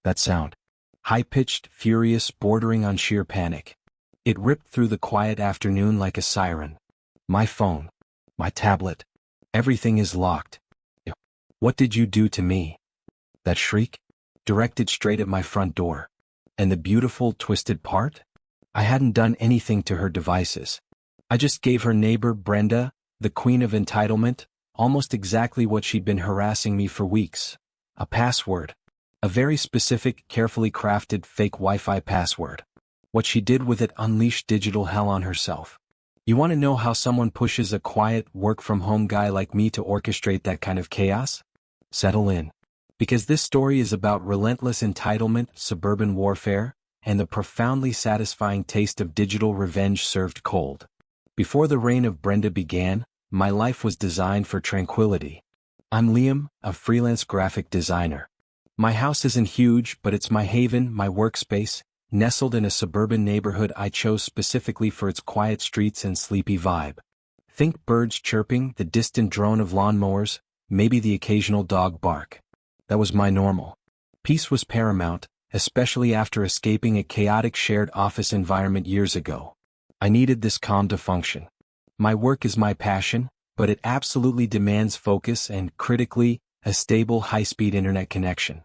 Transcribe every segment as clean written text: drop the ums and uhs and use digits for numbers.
That sound. High-pitched, furious, bordering on sheer panic. It ripped through the quiet afternoon like a siren. My phone. My tablet. Everything is locked. What did you do to me? That shriek? Directed straight at my front door. And the beautiful, twisted part? I hadn't done anything to her devices. I just gave her neighbor, Brenda, the queen of entitlement, almost exactly what she'd been harassing me for weeks. A password. A very specific, carefully crafted fake Wi-Fi password. What she did with it unleashed digital hell on herself. You want to know how someone pushes a quiet, work-from-home guy like me to orchestrate that kind of chaos? Settle in. Because this story is about relentless entitlement, suburban warfare, and the profoundly satisfying taste of digital revenge served cold. Before the reign of Brenda began, my life was designed for tranquility. I'm Liam, a freelance graphic designer. My house isn't huge, but it's my haven, my workspace, nestled in a suburban neighborhood I chose specifically for its quiet streets and sleepy vibe. Think birds chirping, the distant drone of lawnmowers, maybe the occasional dog bark. That was my normal. Peace was paramount, especially after escaping a chaotic shared office environment years ago. I needed this calm to function. My work is my passion, but it absolutely demands focus and, critically, a stable high-speed internet connection.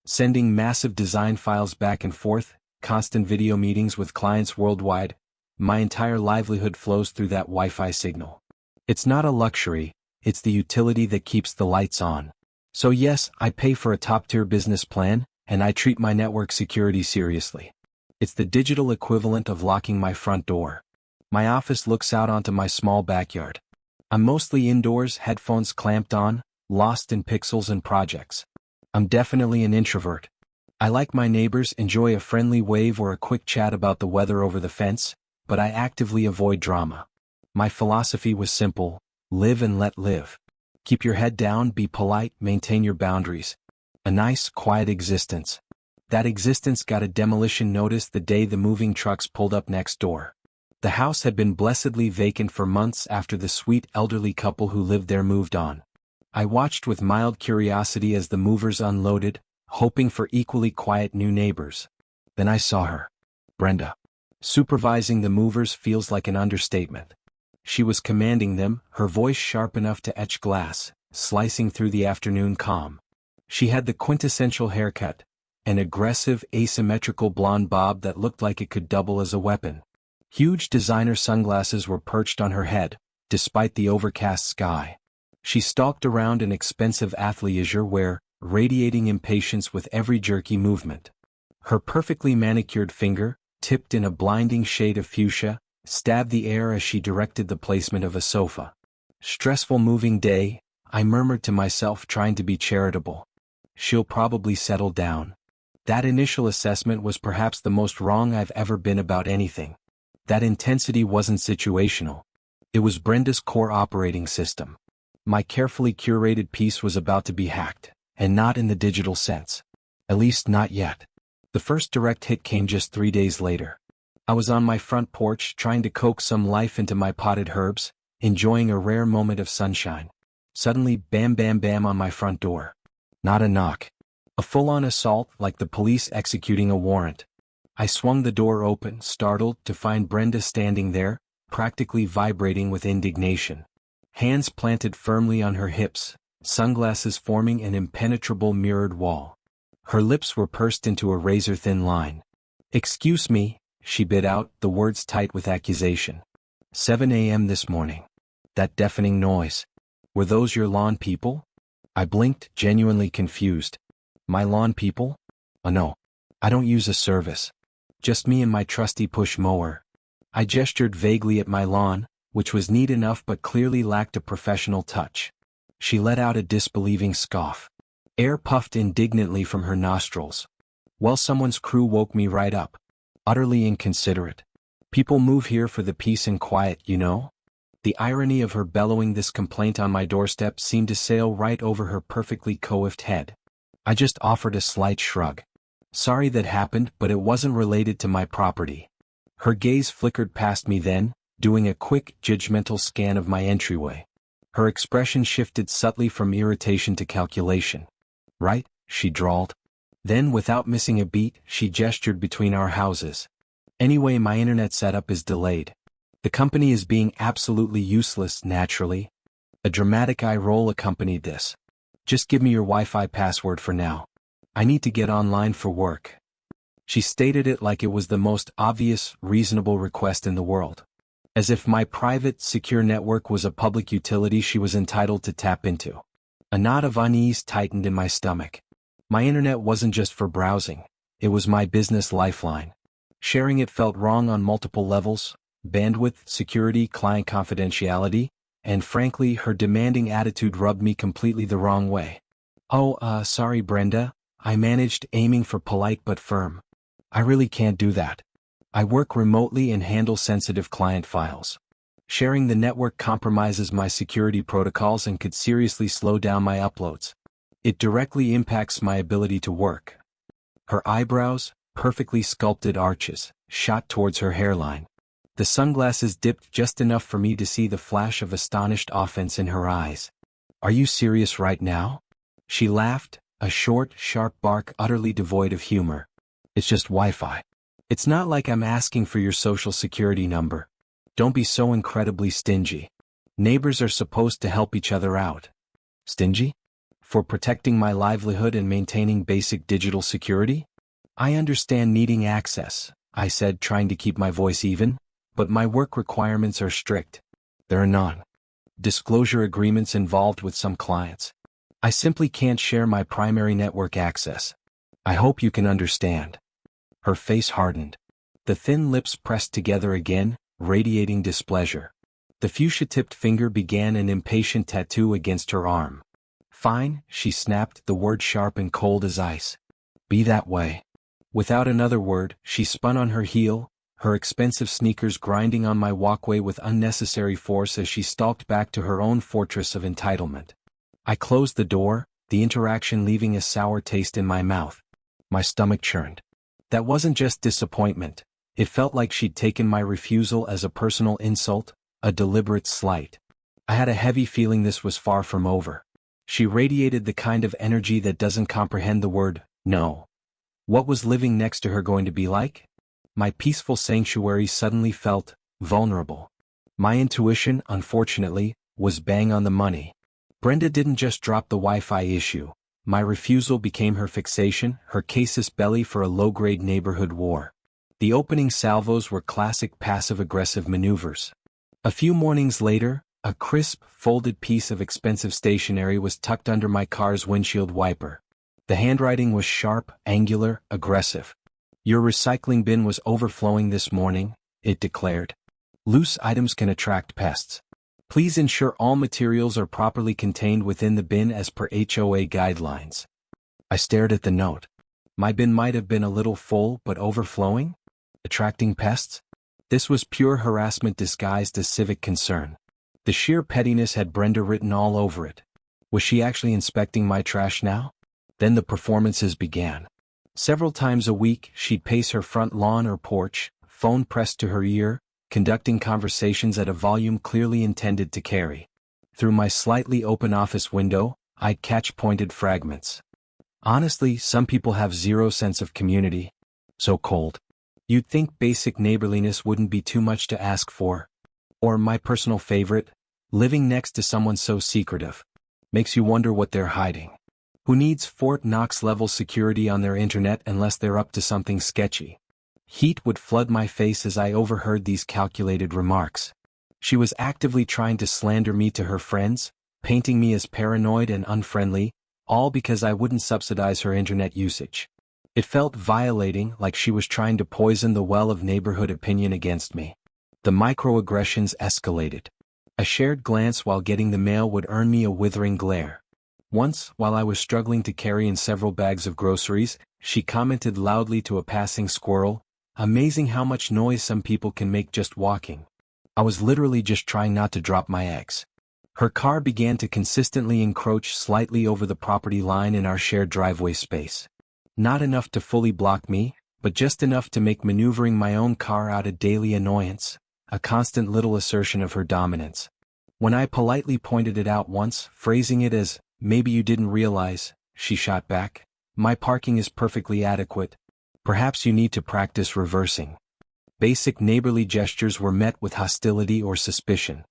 Sending massive design files back and forth, constant video meetings with clients worldwide, my entire livelihood flows through that Wi-Fi signal. It's not a luxury, it's the utility that keeps the lights on. So yes, I pay for a top-tier business plan, and I treat my network security seriously. It's the digital equivalent of locking my front door. My office looks out onto my small backyard. I'm mostly indoors, headphones clamped on, lost in pixels and projects. I'm definitely an introvert. I like my neighbors, enjoy a friendly wave or a quick chat about the weather over the fence, but I actively avoid drama. My philosophy was simple: live and let live. Keep your head down, be polite, maintain your boundaries. A nice, quiet existence. That existence got a demolition notice the day the moving trucks pulled up next door. The house had been blessedly vacant for months after the sweet elderly couple who lived there moved on. I watched with mild curiosity as the movers unloaded, hoping for equally quiet new neighbors. Then I saw her. Brenda. Supervising the movers feels like an understatement. She was commanding them, her voice sharp enough to etch glass, slicing through the afternoon calm. She had the quintessential haircut, an aggressive, asymmetrical blonde bob that looked like it could double as a weapon. Huge designer sunglasses were perched on her head, despite the overcast sky. She stalked around in expensive athleisure wear, radiating impatience with every jerky movement. Her perfectly manicured finger, tipped in a blinding shade of fuchsia, stabbed the air as she directed the placement of a sofa. Stressful moving day, I murmured to myself, trying to be charitable. She'll probably settle down. That initial assessment was perhaps the most wrong I've ever been about anything. That intensity wasn't situational. It was Brenda's core operating system. My carefully curated piece was about to be hacked, and not in the digital sense. At least not yet. The first direct hit came just 3 days later. I was on my front porch trying to coax some life into my potted herbs, enjoying a rare moment of sunshine. Suddenly, bam bam bam on my front door. Not a knock. A full-on assault, like the police executing a warrant. I swung the door open, startled, to find Brenda standing there, practically vibrating with indignation. Hands planted firmly on her hips, sunglasses forming an impenetrable mirrored wall. Her lips were pursed into a razor-thin line. "Excuse me," she bit out, the words tight with accusation. 7 a.m. this morning. That deafening noise. Were those your lawn people? I blinked, genuinely confused. My lawn people? Oh no. I don't use a service. Just me and my trusty push mower. I gestured vaguely at my lawn, which was neat enough but clearly lacked a professional touch. She let out a disbelieving scoff. Air puffed indignantly from her nostrils. Well, someone's crew woke me right up. Utterly inconsiderate. People move here for the peace and quiet, you know? The irony of her bellowing this complaint on my doorstep seemed to sail right over her perfectly coiffed head. I just offered a slight shrug. Sorry that happened, but it wasn't related to my property. Her gaze flickered past me then, doing a quick, judgmental scan of my entryway. Her expression shifted subtly from irritation to calculation. Right, she drawled. Then, without missing a beat, she gestured between our houses. Anyway, my internet setup is delayed. The company is being absolutely useless, naturally. A dramatic eye roll accompanied this. Just give me your Wi-Fi password for now. I need to get online for work. She stated it like it was the most obvious, reasonable request in the world. As if my private, secure network was a public utility she was entitled to tap into. A knot of unease tightened in my stomach. My internet wasn't just for browsing, it was my business lifeline. Sharing it felt wrong on multiple levels: bandwidth, security, client confidentiality, and frankly, her demanding attitude rubbed me completely the wrong way. Sorry Brenda, I managed, aiming for polite but firm. I really can't do that. I work remotely and handle sensitive client files. Sharing the network compromises my security protocols and could seriously slow down my uploads. It directly impacts my ability to work. Her eyebrows, perfectly sculpted arches, shot towards her hairline. The sunglasses dipped just enough for me to see the flash of astonished offense in her eyes. Are you serious right now? She laughed, a short, sharp bark utterly devoid of humor. It's just Wi-Fi. It's not like I'm asking for your social security number. Don't be so incredibly stingy. Neighbors are supposed to help each other out. Stingy? For protecting my livelihood and maintaining basic digital security? I understand needing access, I said, trying to keep my voice even, but my work requirements are strict. There are non-disclosure agreements involved with some clients. I simply can't share my primary network access. I hope you can understand. Her face hardened. The thin lips pressed together again, radiating displeasure. The fuchsia-tipped finger began an impatient tattoo against her arm. Fine, she snapped, the word sharp and cold as ice. Be that way. Without another word, she spun on her heel, her expensive sneakers grinding on my walkway with unnecessary force as she stalked back to her own fortress of entitlement. I closed the door, the interaction leaving a sour taste in my mouth. My stomach churned. That wasn't just disappointment. It felt like she'd taken my refusal as a personal insult, a deliberate slight. I had a heavy feeling this was far from over. She radiated the kind of energy that doesn't comprehend the word no. What was living next to her going to be like? My peaceful sanctuary suddenly felt vulnerable. My intuition, unfortunately, was bang on the money. Brenda didn't just drop the Wi-Fi issue. My refusal became her fixation, her casus belli for a low-grade neighborhood war. The opening salvos were classic passive-aggressive maneuvers. A few mornings later, a crisp, folded piece of expensive stationery was tucked under my car's windshield wiper. The handwriting was sharp, angular, aggressive. Your recycling bin was overflowing this morning, it declared. Loose items can attract pests. Please ensure all materials are properly contained within the bin as per HOA guidelines. I stared at the note. My bin might have been a little full but overflowing? Attracting pests? This was pure harassment disguised as civic concern. The sheer pettiness had Brenda written all over it. Was she actually inspecting my trash now? Then the performances began. Several times a week, she'd pace her front lawn or porch, phone pressed to her ear, conducting conversations at a volume clearly intended to carry. Through my slightly open office window, I'd catch pointed fragments. Honestly, some people have zero sense of community. So cold. You'd think basic neighborliness wouldn't be too much to ask for. Or my personal favorite, living next to someone so secretive. Makes you wonder what they're hiding. Who needs Fort Knox-level security on their internet unless they're up to something sketchy? Heat would flood my face as I overheard these calculated remarks. She was actively trying to slander me to her friends, painting me as paranoid and unfriendly, all because I wouldn't subsidize her internet usage. It felt violating, like she was trying to poison the well of neighborhood opinion against me. The microaggressions escalated. A shared glance while getting the mail would earn me a withering glare. Once, while I was struggling to carry in several bags of groceries, she commented loudly to a passing squirrel, "Amazing how much noise some people can make just walking." I was literally just trying not to drop my eggs. Her car began to consistently encroach slightly over the property line in our shared driveway space. Not enough to fully block me, but just enough to make maneuvering my own car out a daily annoyance, a constant little assertion of her dominance. When I politely pointed it out once, phrasing it as, "Maybe you didn't realize," she shot back, My parking is perfectly adequate. Perhaps you need to practice reversing. Basic neighborly gestures were met with hostility or suspicion.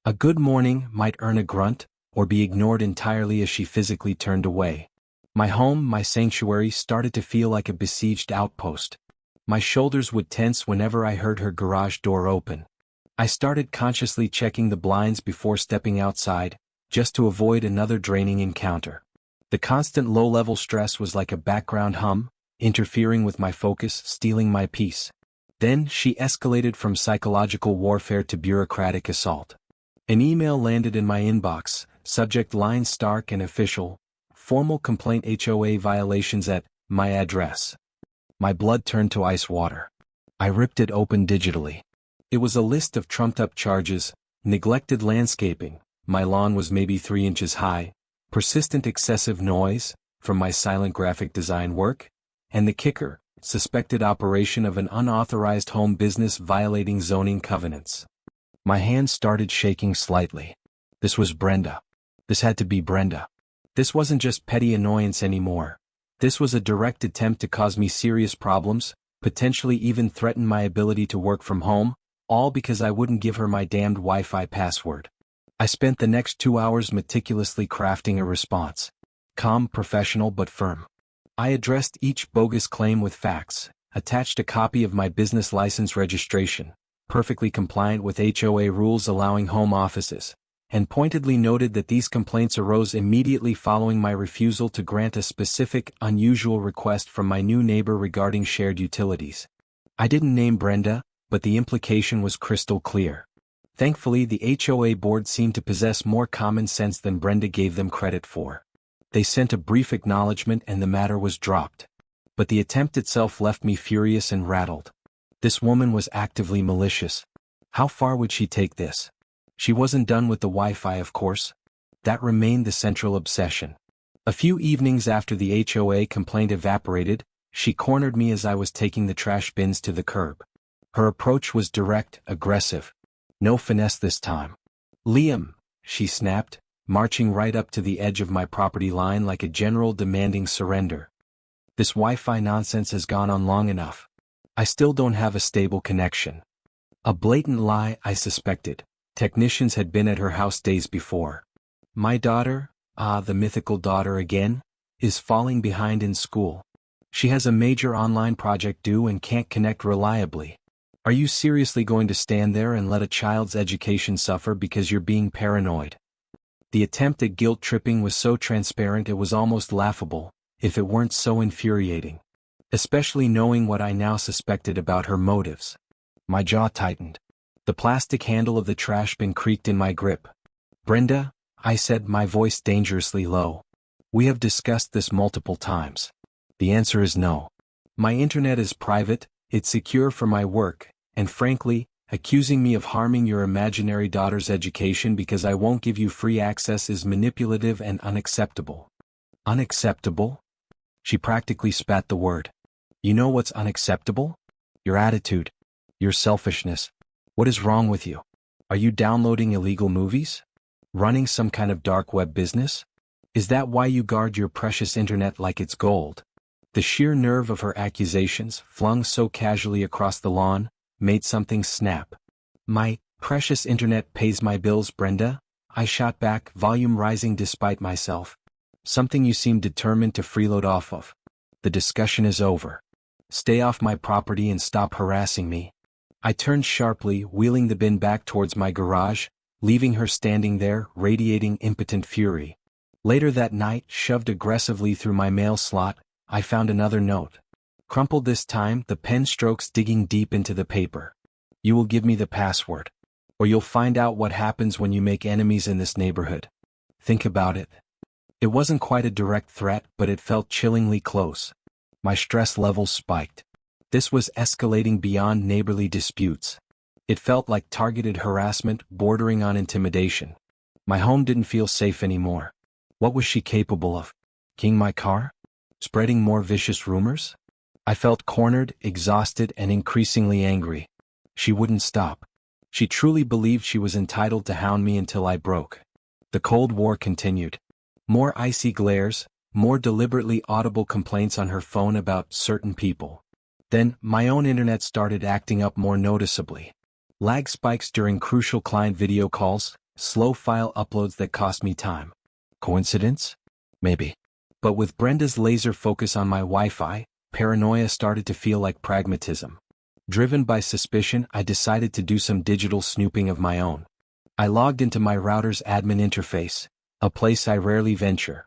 A good morning might earn a grunt, or be ignored entirely as she physically turned away. My home, my sanctuary, started to feel like a besieged outpost. My shoulders would tense whenever I heard her garage door open. I started consciously checking the blinds before stepping outside, just to avoid another draining encounter. The constant low-level stress was like a background hum, interfering with my focus, stealing my peace. Then she escalated from psychological warfare to bureaucratic assault. An email landed in my inbox, subject line stark and official, formal complaint HOA violations at my address. My blood turned to ice water. I ripped it open digitally. It was a list of trumped-up charges: neglected landscaping, my lawn was maybe 3 inches high, persistent excessive noise, from my silent graphic design work, and the kicker, suspected operation of an unauthorized home business violating zoning covenants. My hands started shaking slightly. This was Brenda. This had to be Brenda. This wasn't just petty annoyance anymore. This was a direct attempt to cause me serious problems, potentially even threaten my ability to work from home, all because I wouldn't give her my damned Wi-Fi password. I spent the next 2 hours meticulously crafting a response. Calm, professional, but firm. I addressed each bogus claim with facts, attached a copy of my business license registration, perfectly compliant with HOA rules allowing home offices, and pointedly noted that these complaints arose immediately following my refusal to grant a specific, unusual request from my new neighbor regarding shared utilities. I didn't name Brenda, but the implication was crystal clear. Thankfully, the HOA board seemed to possess more common sense than Brenda gave them credit for. They sent a brief acknowledgement and the matter was dropped. But the attempt itself left me furious and rattled. This woman was actively malicious. How far would she take this? She wasn't done with the Wi-Fi, of course. That remained the central obsession. A few evenings after the HOA complaint evaporated, she cornered me as I was taking the trash bins to the curb. Her approach was direct, aggressive. No finesse this time. "Liam," she snapped, marching right up to the edge of my property line like a general demanding surrender. "This Wi-Fi nonsense has gone on long enough. I still don't have a stable connection." A blatant lie, I suspected. Technicians had been at her house days before. "My daughter, the mythical daughter again, is falling behind in school. She has a major online project due and can't connect reliably. Are you seriously going to stand there and let a child's education suffer because you're being paranoid?" The attempt at guilt-tripping was so transparent it was almost laughable, if it weren't so infuriating. Especially knowing what I now suspected about her motives. My jaw tightened. The plastic handle of the trash bin creaked in my grip. "Brenda," I said, my voice dangerously low. "We have discussed this multiple times. The answer is no. My internet is private, it's secure for my work, and frankly, accusing me of harming your imaginary daughter's education because I won't give you free access is manipulative and unacceptable." "Unacceptable?" She practically spat the word. "You know what's unacceptable? Your attitude. Your selfishness. What is wrong with you? Are you downloading illegal movies? Running some kind of dark web business? Is that why you guard your precious internet like it's gold?" The sheer nerve of her accusations, flung so casually across the lawn, made something snap. "My precious internet pays my bills, Brenda," I shot back, volume rising despite myself. "Something you seem determined to freeload off of. The discussion is over. Stay off my property and stop harassing me." I turned sharply, wheeling the bin back towards my garage, leaving her standing there, radiating impotent fury. Later that night, shoved aggressively through my mail slot, I found another note. Crumpled this time, the pen strokes digging deep into the paper. "You will give me the password. Or you'll find out what happens when you make enemies in this neighborhood. Think about it." It wasn't quite a direct threat, but it felt chillingly close. My stress levels spiked. This was escalating beyond neighborly disputes. It felt like targeted harassment, bordering on intimidation. My home didn't feel safe anymore. What was she capable of? Keying my car? Spreading more vicious rumors? I felt cornered, exhausted, and increasingly angry. She wouldn't stop. She truly believed she was entitled to hound me until I broke. The Cold War continued. More icy glares, more deliberately audible complaints on her phone about certain people. Then, my own internet started acting up more noticeably. Lag spikes during crucial client video calls, slow file uploads that cost me time. Coincidence? Maybe. But with Brenda's laser focus on my Wi-Fi, paranoia started to feel like pragmatism. Driven by suspicion, I decided to do some digital snooping of my own. I logged into my router's admin interface, a place I rarely venture.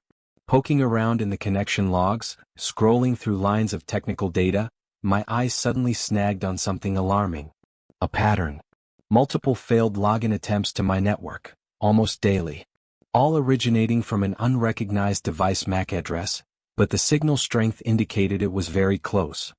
Poking around in the connection logs, scrolling through lines of technical data, my eyes suddenly snagged on something alarming. A pattern. Multiple failed login attempts to my network, almost daily. All originating from an unrecognized device MAC address, but the signal strength indicated it was very close.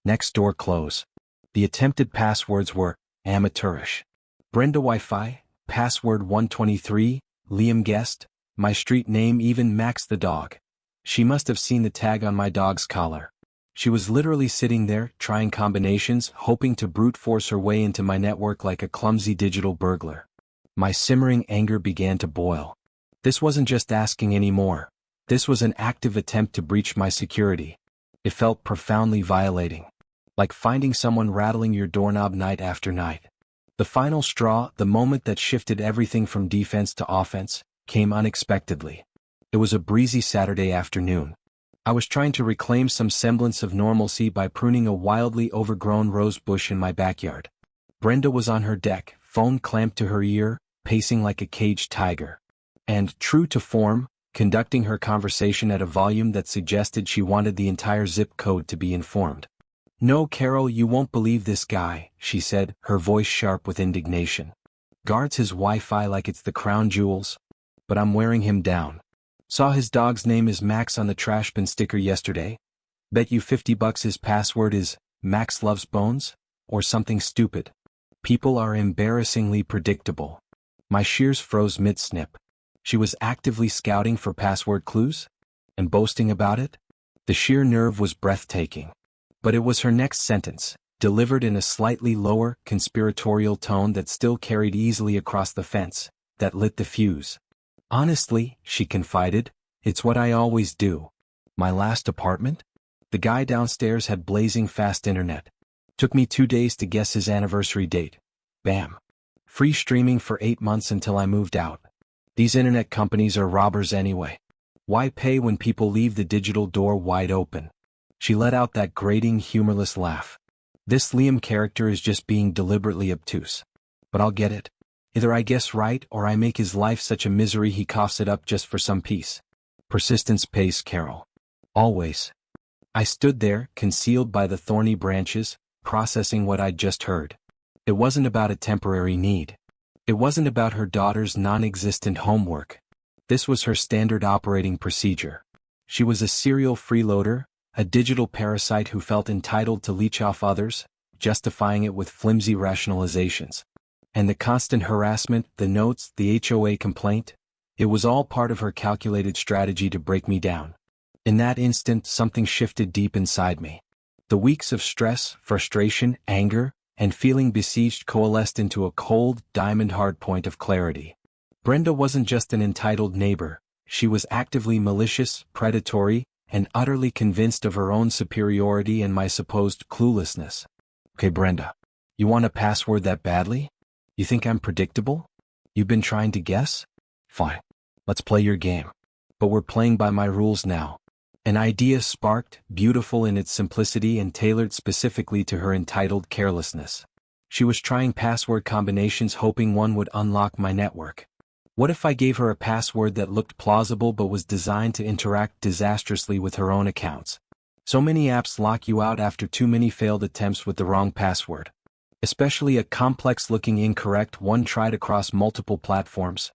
Next door close. The attempted passwords were amateurish. Brenda Wi-Fi, password 123, Liam guessed, my street name, even Max the dog. She must have seen the tag on my dog's collar. She was literally sitting there, trying combinations, hoping to brute force her way into my network like a clumsy digital burglar. My simmering anger began to boil. This wasn't just asking anymore. This was an active attempt to breach my security. It felt profoundly violating. Like finding someone rattling your doorknob night after night. The final straw, the moment that shifted everything from defense to offense, came unexpectedly. It was a breezy Saturday afternoon. I was trying to reclaim some semblance of normalcy by pruning a wildly overgrown rose bush in my backyard. Brenda was on her deck, phone clamped to her ear, pacing like a caged tiger. And, true to form, conducting her conversation at a volume that suggested she wanted the entire zip code to be informed. "No, Carol, you won't believe this guy," she said, her voice sharp with indignation. "Guards his Wi-Fi like it's the crown jewels. But I'm wearing him down. Saw his dog's name is Max on the trash bin sticker yesterday. Bet you $50 his password is, Max loves bones? Or something stupid. People are embarrassingly predictable." My shears froze mid-snip. She was actively scouting for password clues? And boasting about it? The sheer nerve was breathtaking. But it was her next sentence, delivered in a slightly lower, conspiratorial tone that still carried easily across the fence, that lit the fuse. "Honestly," she confided, "it's what I always do. My last apartment? The guy downstairs had blazing fast internet. Took me 2 days to guess his anniversary date. Bam. Free streaming for 8 months until I moved out. These internet companies are robbers anyway. Why pay when people leave the digital door wide open?" She let out that grating, humorless laugh. "This Liam character is just being deliberately obtuse. But I'll get it. Either I guess right or I make his life such a misery he coughs it up just for some peace. Persistence pays, Carol. Always." I stood there, concealed by the thorny branches, processing what I'd just heard. It wasn't about a temporary need. It wasn't about her daughter's non-existent homework. This was her standard operating procedure. She was a serial freeloader, a digital parasite who felt entitled to leech off others, justifying it with flimsy rationalizations. And the constant harassment, the notes, the HOA complaint, it was all part of her calculated strategy to break me down. In that instant, something shifted deep inside me. The weeks of stress, frustration, anger, and feeling besieged coalesced into a cold, diamond-hard point of clarity. Brenda wasn't just an entitled neighbor, she was actively malicious, predatory, and utterly convinced of her own superiority and my supposed cluelessness. "Okay, Brenda, you want a password that badly? You think I'm predictable? You've been trying to guess? Fine. Let's play your game. But we're playing by my rules now." An idea sparked, beautiful in its simplicity and tailored specifically to her entitled carelessness. She was trying password combinations hoping one would unlock my network. What if I gave her a password that looked plausible but was designed to interact disastrously with her own accounts? So many apps lock you out after too many failed attempts with the wrong password. Especially a complex-looking incorrect one tried across multiple platforms,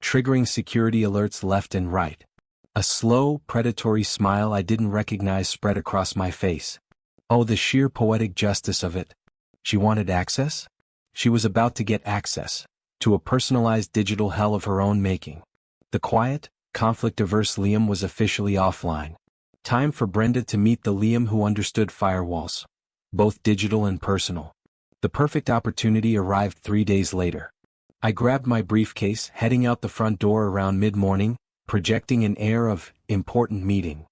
triggering security alerts left and right. A slow, predatory smile I didn't recognize spread across my face. Oh, the sheer poetic justice of it. She wanted access? She was about to get access to a personalized digital hell of her own making. The quiet, conflict-averse Liam was officially offline. Time for Brenda to meet the Liam who understood firewalls, both digital and personal. The perfect opportunity arrived 3 days later. I grabbed my briefcase, heading out the front door around mid-morning, projecting an air of important meeting.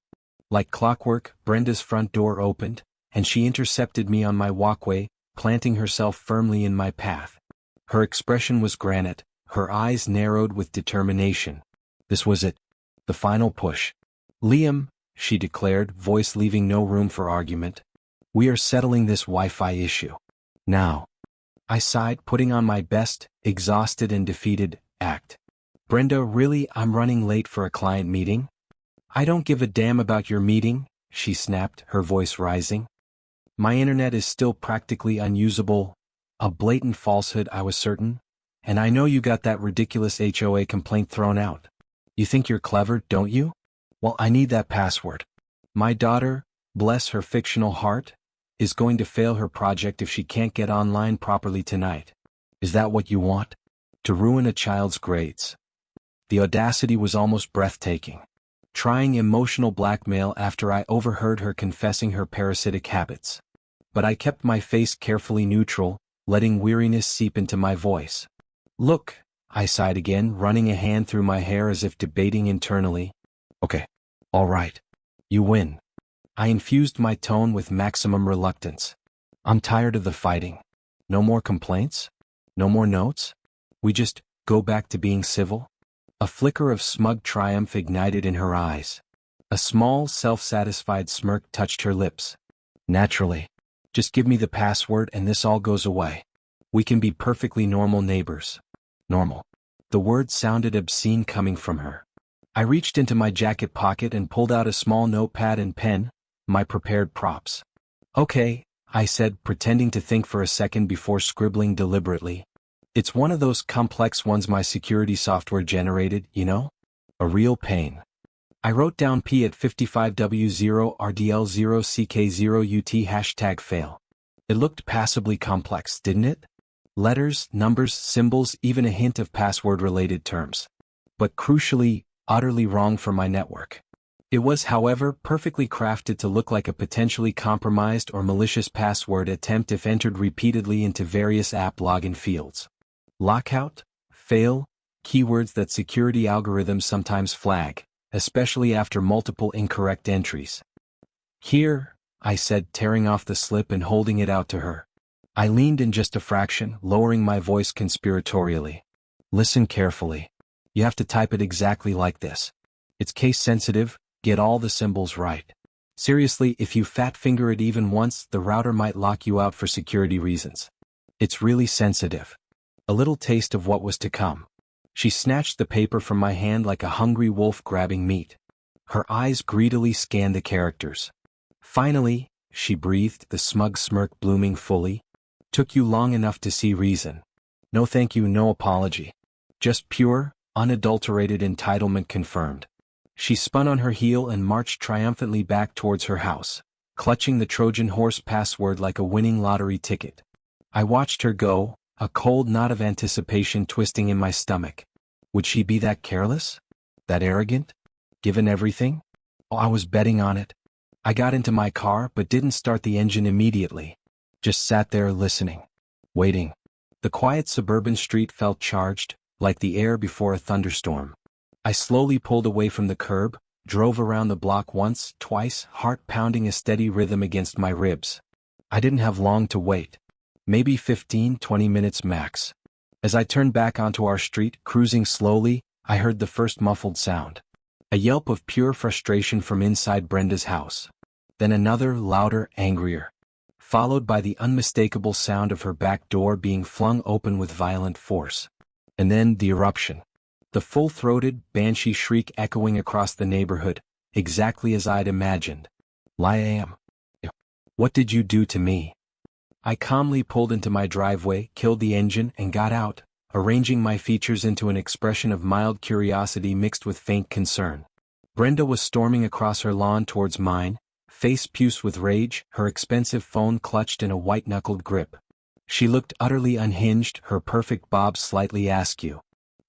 Like clockwork, Brenda's front door opened, and she intercepted me on my walkway, planting herself firmly in my path. Her expression was granite, her eyes narrowed with determination. This was it. The final push. "Liam," she declared, voice leaving no room for argument. "We are settling this Wi-Fi issue. Now." I sighed, putting on my best, exhausted and defeated, act. "Brenda, really, I'm running late for a client meeting?" "I don't give a damn about your meeting," she snapped, her voice rising. "My internet is still practically unusable." A blatant falsehood, I was certain. "And I know you got that ridiculous HOA complaint thrown out. You think you're clever, don't you? Well, I need that password. My daughter, bless her fictional heart, is going to fail her project if she can't get online properly tonight. Is that what you want? To ruin a child's grades?" The audacity was almost breathtaking. Trying emotional blackmail after I overheard her confessing her parasitic habits. But I kept my face carefully neutral, letting weariness seep into my voice. "Look," I sighed again, running a hand through my hair as if debating internally. "Okay. All right. You win." I infused my tone with maximum reluctance. "I'm tired of the fighting. No more complaints? No more notes? We just go back to being civil?" A flicker of smug triumph ignited in her eyes. A small, self-satisfied smirk touched her lips. "Naturally. Just give me the password and this all goes away. We can be perfectly normal neighbors." Normal. The word sounded obscene coming from her. I reached into my jacket pocket and pulled out a small notepad and pen, my prepared props. "Okay," I said, pretending to think for a second before scribbling deliberately. "It's one of those complex ones my security software generated, you know? A real pain." I wrote down P at 55W0RDL0CK0UT #fail. It looked passably complex, didn't it? Letters, numbers, symbols, even a hint of password-related terms. But crucially, utterly wrong for my network. It was, however, perfectly crafted to look like a potentially compromised or malicious password attempt if entered repeatedly into various app login fields. Lockout, fail, keywords that security algorithms sometimes flag, especially after multiple incorrect entries. "Here," I said, tearing off the slip and holding it out to her. I leaned in just a fraction, lowering my voice conspiratorially. "Listen carefully. You have to type it exactly like this. It's case-sensitive, get all the symbols right. Seriously, if you fat-finger it even once, the router might lock you out for security reasons. It's really sensitive." A little taste of what was to come. She snatched the paper from my hand like a hungry wolf grabbing meat. Her eyes greedily scanned the characters. "Finally," she breathed, the smug smirk blooming fully. "Took you long enough to see reason. No thank you, no apology. Just pure, unadulterated entitlement confirmed." She spun on her heel and marched triumphantly back towards her house, clutching the Trojan horse password like a winning lottery ticket. I watched her go, a cold knot of anticipation twisting in my stomach. Would she be that careless? That arrogant? Given everything? Oh, I was betting on it. I got into my car but didn't start the engine immediately. Just sat there listening. Waiting. The quiet suburban street felt charged, like the air before a thunderstorm. I slowly pulled away from the curb, drove around the block once, twice, heart pounding a steady rhythm against my ribs. I didn't have long to wait. Maybe 15-20 minutes max. As I turned back onto our street, cruising slowly, I heard the first muffled sound. A yelp of pure frustration from inside Brenda's house. Then another, louder, angrier. Followed by the unmistakable sound of her back door being flung open with violent force. And then the eruption. The full-throated, banshee shriek echoing across the neighborhood, exactly as I'd imagined. "Liam. What did you do to me?" I calmly pulled into my driveway, killed the engine, and got out, arranging my features into an expression of mild curiosity mixed with faint concern. Brenda was storming across her lawn towards mine, face puce with rage, her expensive phone clutched in a white-knuckled grip. She looked utterly unhinged, her perfect bob slightly askew.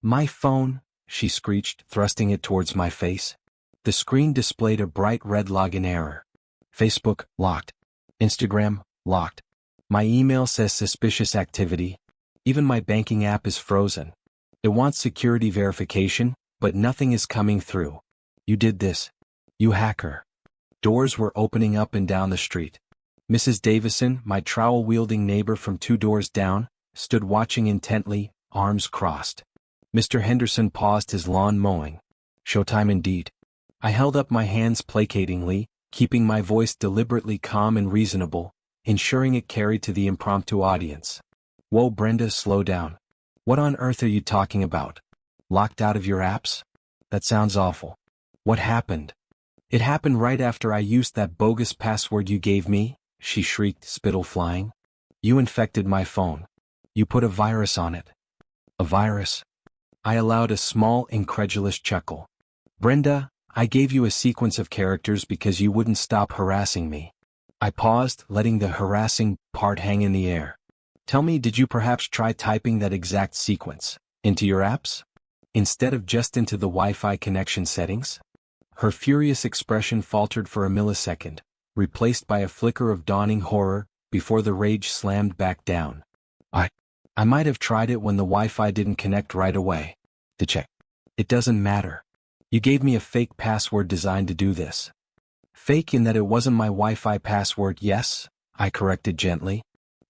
"My phone," she screeched, thrusting it towards my face. The screen displayed a bright red login error. "Facebook, locked. Instagram, locked. My email says suspicious activity. Even my banking app is frozen. It wants security verification, But nothing is coming through. You did this. You hacker. Doors were opening up and down the street. Mrs. Davison, my trowel-wielding neighbor from 2 doors down, stood watching intently, arms crossed. Mr. Henderson paused his lawn mowing. Showtime indeed. I held up my hands placatingly, keeping my voice deliberately calm and reasonable, ensuring it carried to the impromptu audience. Whoa, Brenda, slow down. What on earth are you talking about? Locked out of your apps? That sounds awful. What happened? It happened right after I used that bogus password you gave me, she shrieked, spittle flying. You infected my phone. You put a virus on it. A virus? I allowed a small, incredulous chuckle. Brenda, I gave you a sequence of characters because you wouldn't stop harassing me. I paused, letting the harassing part hang in the air. Tell me, did you perhaps try typing that exact sequence into your apps, instead of just into the Wi-Fi connection settings? Her furious expression faltered for a millisecond, replaced by a flicker of dawning horror, before the rage slammed back down. I might have tried it when the Wi-Fi didn't connect right away. To check. It doesn't matter. You gave me a fake password designed to do this. Fake in that it wasn't my Wi-Fi password, yes, I corrected gently,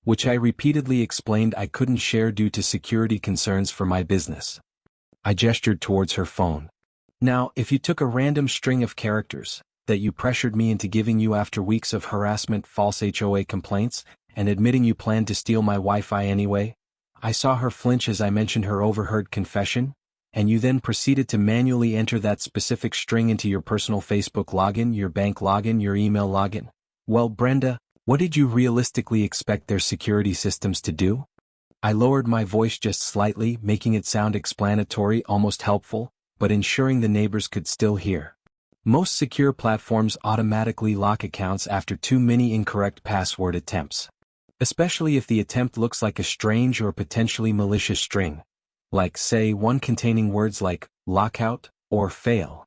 which I repeatedly explained I couldn't share due to security concerns for my business. I gestured towards her phone. Now, if you took a random string of characters that you pressured me into giving you after weeks of harassment, false HOA complaints, and admitting you planned to steal my Wi-Fi anyway, I saw her flinch as I mentioned her overheard confession, and you then proceeded to manually enter that specific string into your personal Facebook login, your bank login, your email login. Well, Brenda, what did you realistically expect their security systems to do? I lowered my voice just slightly, making it sound explanatory, almost helpful, but ensuring the neighbors could still hear. Most secure platforms automatically lock accounts after too many incorrect password attempts. Especially if the attempt looks like a strange or potentially malicious string, like, say, one containing words like lockout or fail.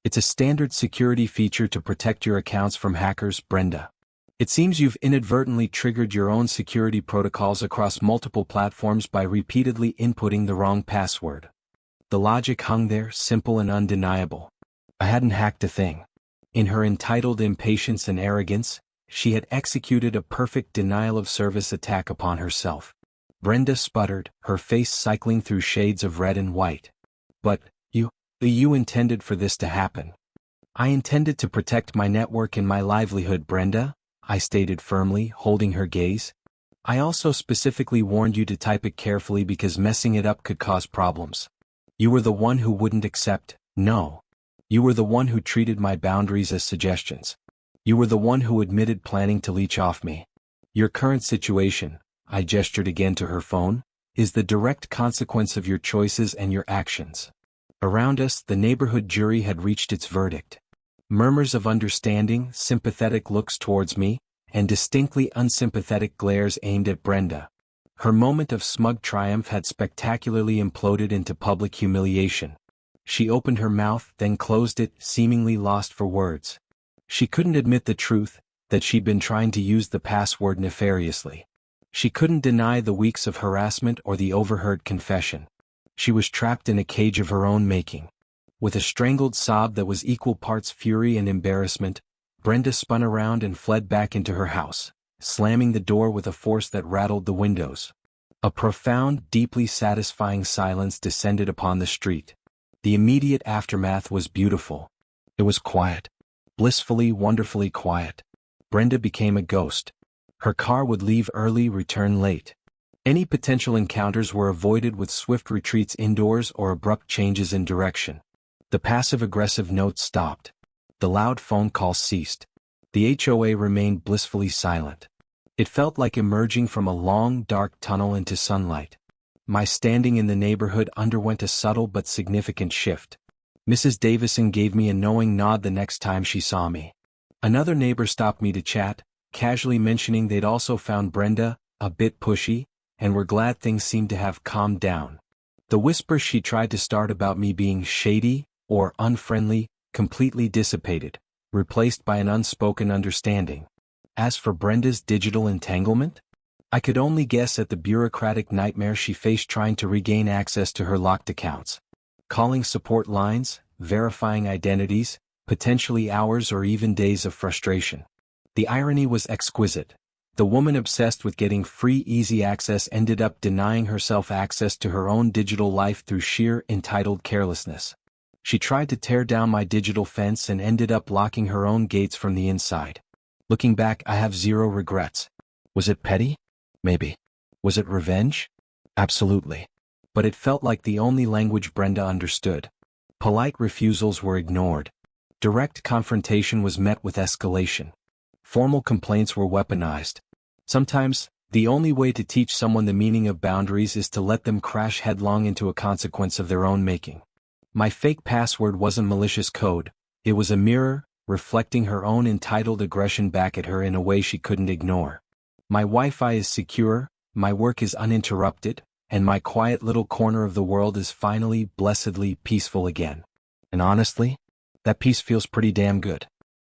It's a standard security feature to protect your accounts from hackers, Brenda. It seems you've inadvertently triggered your own security protocols across multiple platforms by repeatedly inputting the wrong password. The logic hung there, simple and undeniable. I hadn't hacked a thing. In her entitled impatience and arrogance, she had executed a perfect denial-of-service attack upon herself. Brenda sputtered, her face cycling through shades of red and white. But, you intended for this to happen. I intended to protect my network and my livelihood, Brenda, I stated firmly, holding her gaze. I also specifically warned you to type it carefully because messing it up could cause problems. You were the one who wouldn't accept, no. You were the one who treated my boundaries as suggestions. You were the one who admitted planning to leech off me. Your current situation, I gestured again to her phone, is the direct consequence of your choices and your actions. Around us, the neighborhood jury had reached its verdict. Murmurs of understanding, sympathetic looks towards me, and distinctly unsympathetic glares aimed at Brenda. Her moment of smug triumph had spectacularly imploded into public humiliation. She opened her mouth, then closed it, seemingly lost for words. She couldn't admit the truth, that she'd been trying to use the password nefariously. She couldn't deny the weeks of harassment or the overheard confession. She was trapped in a cage of her own making. With a strangled sob that was equal parts fury and embarrassment, Brenda spun around and fled back into her house, slamming the door with a force that rattled the windows. A profound, deeply satisfying silence descended upon the street. The immediate aftermath was beautiful. It was quiet. Blissfully, wonderfully quiet. Brenda became a ghost. Her car would leave early, return late. Any potential encounters were avoided with swift retreats indoors or abrupt changes in direction. The passive-aggressive notes stopped. The loud phone calls ceased. The HOA remained blissfully silent. It felt like emerging from a long, dark tunnel into sunlight. My standing in the neighborhood underwent a subtle but significant shift. Mrs. Davison gave me a knowing nod the next time she saw me. Another neighbor stopped me to chat, casually mentioning they'd also found Brenda a bit pushy, and were glad things seemed to have calmed down. The whispers she tried to start about me being shady or unfriendly completely dissipated, replaced by an unspoken understanding. As for Brenda's digital entanglement, I could only guess at the bureaucratic nightmare she faced trying to regain access to her locked accounts. calling support lines, verifying identities, potentially hours or even days of frustration. The irony was exquisite. The woman obsessed with getting free easy access ended up denying herself access to her own digital life through sheer entitled carelessness. She tried to tear down my digital fence and ended up locking her own gates from the inside. Looking back, I have zero regrets. Was it petty? Maybe. Was it revenge? Absolutely. But it felt like the only language Brenda understood. Polite refusals were ignored. Direct confrontation was met with escalation. Formal complaints were weaponized. Sometimes, the only way to teach someone the meaning of boundaries is to let them crash headlong into a consequence of their own making. My fake password wasn't malicious code, it was a mirror, reflecting her own entitled aggression back at her in a way she couldn't ignore. My Wi-Fi is secure, my work is uninterrupted, and my quiet little corner of the world is finally, blessedly peaceful again. And honestly, that peace feels pretty damn good.